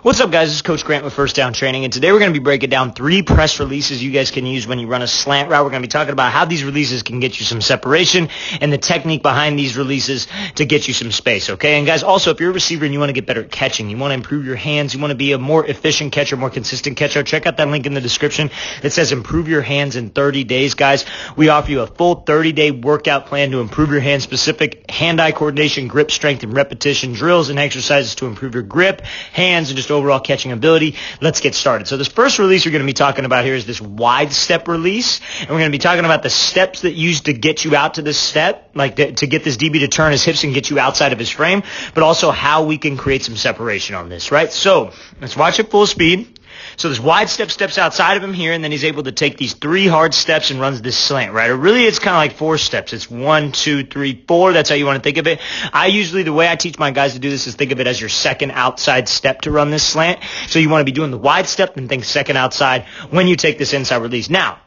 What's up, guys? This is Coach Grant with First Down Training, and today we're going to be breaking down 3 press releases you guys can use when you run a slant route. We're going to be talking about how these releases can get you some separation and the technique behind these releases to get you some space, okay? And guys, also, if you're a receiver and you want to get better at catching, you want to improve your hands, you want to be a more efficient catcher, more consistent catcher, check out that link in the description that says improve your hands in 30 days, guys. We offer you a full 30-day workout plan to improve your hand-specific hand-eye coordination, grip strength, and repetition drills and exercises to improve your grip, hands, and just overall catching ability. Let's get started. So this first release we're going to be talking about here is this wide step release, and we're going to be talking about the steps that use to get you out to this step, like to get this DB to turn his hips and get you outside of his frame, but also how we can create some separation on this, right? So let's watch it full speed. So this wide step steps outside of him here, and then he's able to take these 3 hard steps and runs this slant, right? Or really, it's kind of like 4 steps. It's 1, 2, 3, 4. That's how you want to think of it. The way I teach my guys to do this is think of it as your second outside step to run this slant. So you want to be doing the wide step and think second outside when you take this inside release. Now,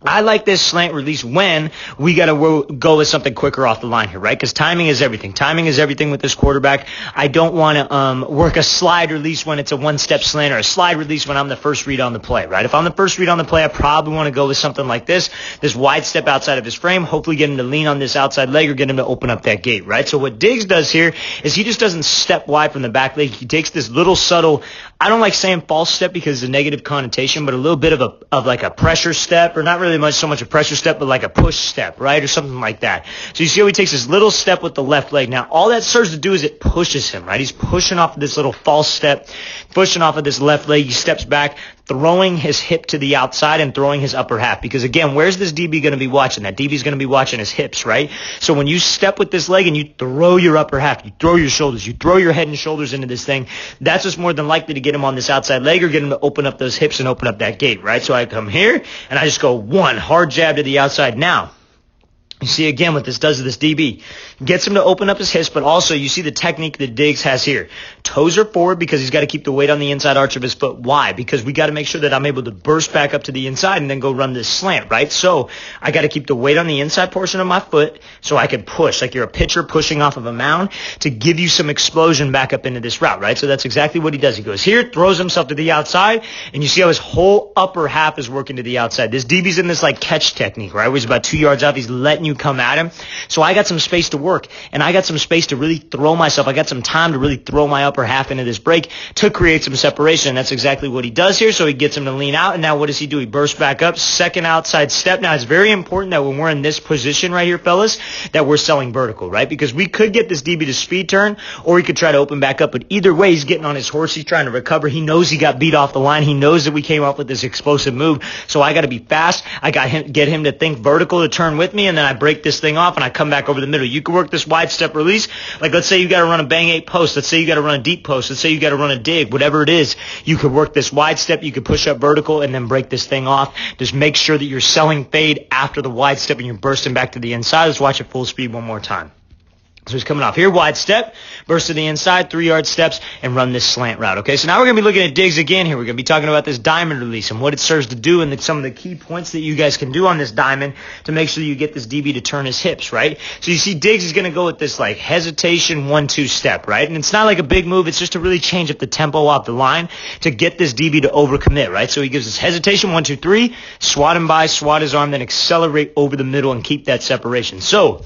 I like this slant release when we got to go with something quicker off the line here, right? Because timing is everything. Timing is everything with this quarterback. I don't want to work a slide release when it's a one-step slant or a slide release when I'm the first read on the play, right? If I'm the first read on the play, I probably want to go with something like this wide step outside of his frame, hopefully get him to lean on this outside leg or get him to open up that gate, right? So what Diggs does here is he just doesn't step wide from the back leg. He takes this little subtle, I don't like saying false step because it's a negative connotation, but a little bit of like a pressure step, or not really so much a pressure step, but like a push step, right? Or something like that. So you see how he takes this little step with the left leg. Now, all that serves to do is it pushes him, right? He's pushing off of this little false step, pushing off of this left leg. He steps back, throwing his hip to the outside and throwing his upper half. Because again, where's this DB going to be watching? That DB's going to be watching his hips, right? So when you step with this leg and you throw your upper half, you throw your shoulders, you throw your head and shoulders into this thing, that's just more than likely to get him on this outside leg or get him to open up those hips and open up that gate, right? So I come here and I just go one hard jab to the outside. Now, you see again what this does to this DB. Gets him to open up his hips, but also you see the technique that Diggs has here. Toes are forward because he's got to keep the weight on the inside arch of his foot. Why? Because we got to make sure that I'm able to burst back up to the inside and then go run this slant, right? So I got to keep the weight on the inside portion of my foot so I can push, like you're a pitcher pushing off of a mound to give you some explosion back up into this route, right? So that's exactly what he does. He goes here, throws himself to the outside, and you see how his whole upper half is working to the outside. This DB's in this like catch technique, right? Where he's about 2 yards out. He's letting you come at him. So I got some space to work, and I got some space to really throw myself. I got some time to really throw my upper half into this break to create some separation. And that's exactly what he does here. So he gets him to lean out, and now what does he do? He bursts back up, second outside step. Now it's very important that when we're in this position right here, fellas, that we're selling vertical, right? Because we could get this DB to speed turn, or he could try to open back up. But either way, he's getting on his horse. He's trying to recover. He knows he got beat off the line. He knows that we came up with this explosive move. So I got to be fast. I got him, get him to think vertical to turn with me, and then I break this thing off and I come back over the middle. You can work this wide step release. Like let's say you got to run a bang 8 post. Let's say you got to run a deep post. Let's say you got to run a dig. Whatever it is, you could work this wide step. You could push up vertical and then break this thing off. Just make sure that you're selling fade after the wide step and you're bursting back to the inside. Let's watch it full speed one more time. So he's coming off here, wide step, burst to the inside, 3-yard steps, and run this slant route. Okay, so now we're going to be looking at Diggs again here. We're going to be talking about this diamond release and what it serves to do and some of the key points that you guys can do on this diamond to make sure that you get this DB to turn his hips, right? So you see Diggs is going to go with this like hesitation 1-2 step, right? And it's not like a big move. It's just to really change up the tempo off the line to get this DB to overcommit, right? So he gives us hesitation 1, 2, 3, swat him by, swat his arm, then accelerate over the middle and keep that separation. So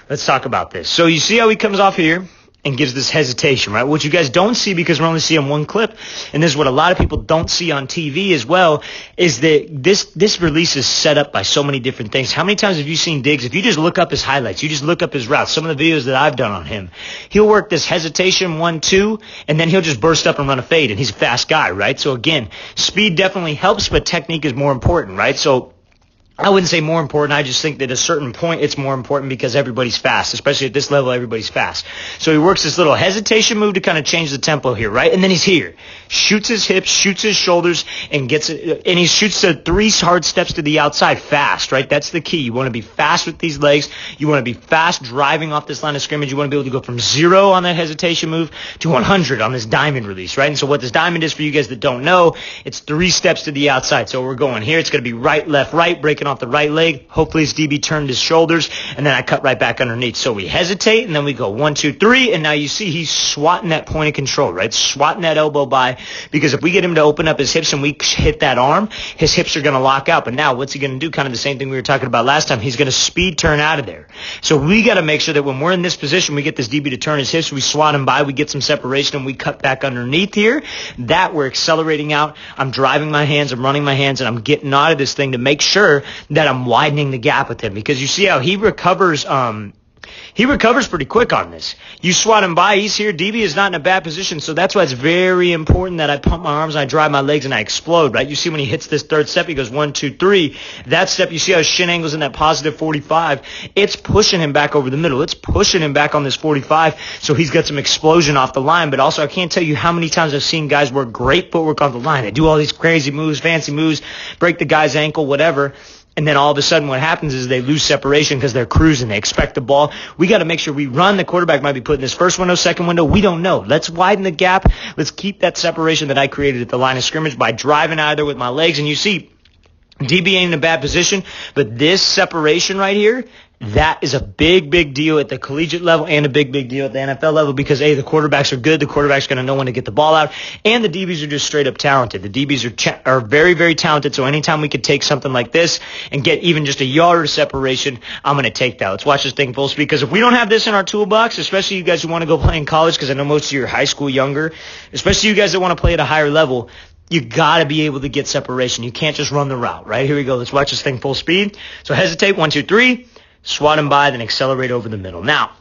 let's talk about this. So you see how he comes off here and gives this hesitation, right? What you guys don't see because we're only seeing one clip, and this is what a lot of people don't see on TV as well, is that this release is set up by so many different things. How many times have you seen Diggs? If you just look up his highlights, you just look up his routes, some of the videos that I've done on him, he'll work this hesitation 1-2, and then he'll just burst up and run a fade, and he's a fast guy, right? So again, speed definitely helps, but technique is more important, right? So I wouldn't say more important. I just think that at a certain point it's more important because everybody's fast. Especially at this level, everybody's fast. So he works this little hesitation move to kind of change the tempo here, right? And then he's here. Shoots his hips, shoots his shoulders, and gets it. And he shoots the 3 hard steps to the outside fast, right? That's the key. You want to be fast with these legs. You want to be fast driving off this line of scrimmage. You want to be able to go from 0 on that hesitation move to 100 on this diamond release, right? And so what this diamond is for you guys that don't know, it's 3 steps to the outside. So we're going here. It's going to be right, left, right, breaking off off the right leg. Hopefully his DB turned his shoulders, and then I cut right back underneath. So we hesitate, and then we go 1, 2, 3, and now you see he's swatting that point of control, right? Swatting that elbow by, because if we get him to open up his hips and we hit that arm, his hips are going to lock out. But now what's he going to do? Kind of the same thing we were talking about last time. He's going to speed turn out of there. So we got to make sure that when we're in this position, we get this DB to turn his hips, we swat him by, we get some separation, and we cut back underneath here. That we're accelerating out. I'm driving my hands, I'm running my hands, and I'm getting out of this thing to make sure that I'm widening the gap with him, because you see how he recovers pretty quick on this. You swat him by, he's here, DB is not in a bad position, so that's why it's very important that I pump my arms and I drive my legs and I explode, right? You see when he hits this third step, he goes 1, 2, 3. That step, you see how his shin angle's in that positive 45. It's pushing him back over the middle. It's pushing him back on this 45, so he's got some explosion off the line. But also, I can't tell you how many times I've seen guys work great footwork on the line. They do all these crazy moves, fancy moves, break the guy's ankle, whatever. And then all of a sudden what happens is they lose separation because they're cruising. They expect the ball. We got to make sure we run. The quarterback might be put in this first window, second window. We don't know. Let's widen the gap. Let's keep that separation that I created at the line of scrimmage by driving out of there with my legs. And you see, DB ain't in a bad position, but this separation right here, that is a big, big deal at the collegiate level and a big, big deal at the NFL level because, A, the quarterbacks are good. The quarterback's going to know when to get the ball out. And the DBs are just straight up talented. The DBs are very, very talented. So anytime we could take something like this and get even just a yard of separation, I'm going to take that. Let's watch this thing full speed, because if we don't have this in our toolbox, especially you guys who want to go play in college, because I know most of you are high school younger, especially you guys that want to play at a higher level, you got to be able to get separation. You can't just run the route, right? Here we go. Let's watch this thing full speed. So hesitate, 1, 2, 3. Swat him by, then accelerate over the middle. Now,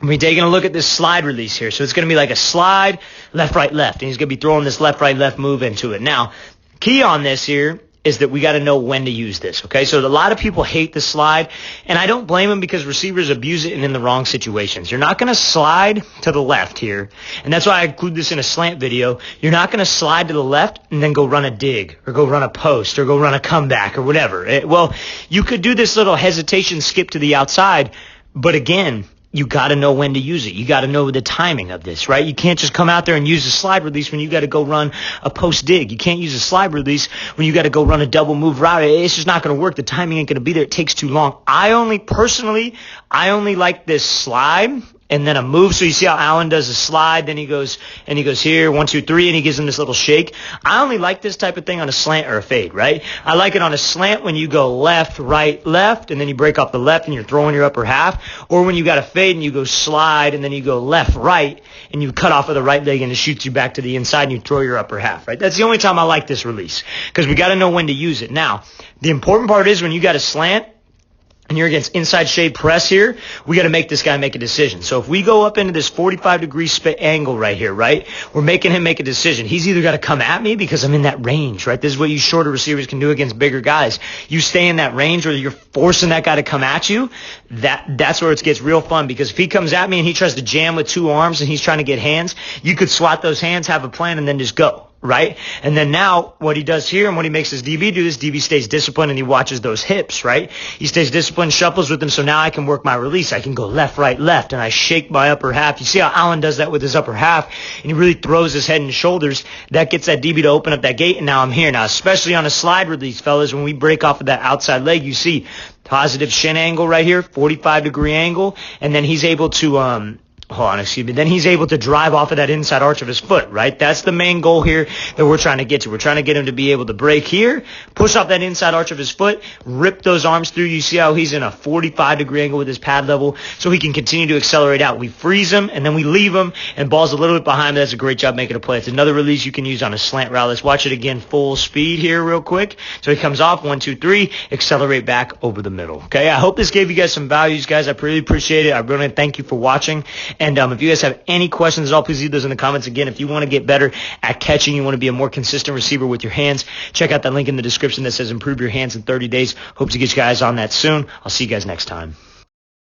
we're taking a look at this slide release here. So it's going to be like a slide, left, right, left. And he's going to be throwing this left, right, left move into it. Now, key on this here is that we got to know when to use this, okay? So a lot of people hate the slide, and I don't blame them because receivers abuse it and in the wrong situations. You're not going to slide to the left here, and that's why I include this in a slant video. You're not going to slide to the left and then go run a dig or go run a post or go run a comeback or whatever. Well, you could do this little hesitation skip to the outside, but again, you got to know when to use it. You got to know the timing of this, right? You can't just come out there and use a slide release when you got to go run a post dig. You can't use a slide release when you got to go run a double move route. It's just not going to work. The timing ain't going to be there. It takes too long. I only like this slide and then a move. So you see how Allen does a slide, then he goes here, 1, 2, 3, and he gives him this little shake. I only like this type of thing on a slant or a fade, right? I like it on a slant when you go left, right, left, and then you break off the left and you're throwing your upper half, or when you got a fade and you go slide and then you go left, right, and you cut off of the right leg and it shoots you back to the inside and you throw your upper half, right? That's the only time I like this release, because we got to know when to use it. Now, the important part is when you got a slant and you're against inside shade press here, we got to make this guy make a decision. So if we go up into this 45-degree angle right here, right, we're making him make a decision. He's either got to come at me because I'm in that range, right? This is what you shorter receivers can do against bigger guys. You stay in that range or you're forcing that guy to come at you. That's where it gets real fun, because if he comes at me and he tries to jam with 2 arms and he's trying to get hands, you could swat those hands, have a plan, and then just go. Right? And then now what he does here and what he makes his DB do, this DB stays disciplined and he watches those hips, right? He stays disciplined, shuffles with them, so now I can work my release. I can go left, right, left, and I shake my upper half. You see how Allen does that with his upper half, and he really throws his head and shoulders. That gets that DB to open up that gate, and now I'm here. Now, especially on a slide release, fellas, when we break off of that outside leg, you see positive shin angle right here, 45-degree angle, and then he's able to then he's able to drive off of that inside arch of his foot, right? That's the main goal here that we're trying to get to. We're trying to get him to be able to break here, push off that inside arch of his foot, rip those arms through. You see how he's in a 45-degree angle with his pad level, so he can continue to accelerate out. We freeze him, and then we leave him, and ball's a little bit behind him. That's a great job making a play. It's another release you can use on a slant route. Let's watch it again full speed here real quick. So he comes off, 1, 2, 3, accelerate back over the middle. Okay, I hope this gave you guys some values, guys. I really appreciate it. I really thank you for watching. And if you guys have any questions at all, please leave those in the comments. Again, if you want to get better at catching, you want to be a more consistent receiver with your hands, check out that link in the description that says improve your hands in 30 days. Hope to get you guys on that soon. I'll see you guys next time.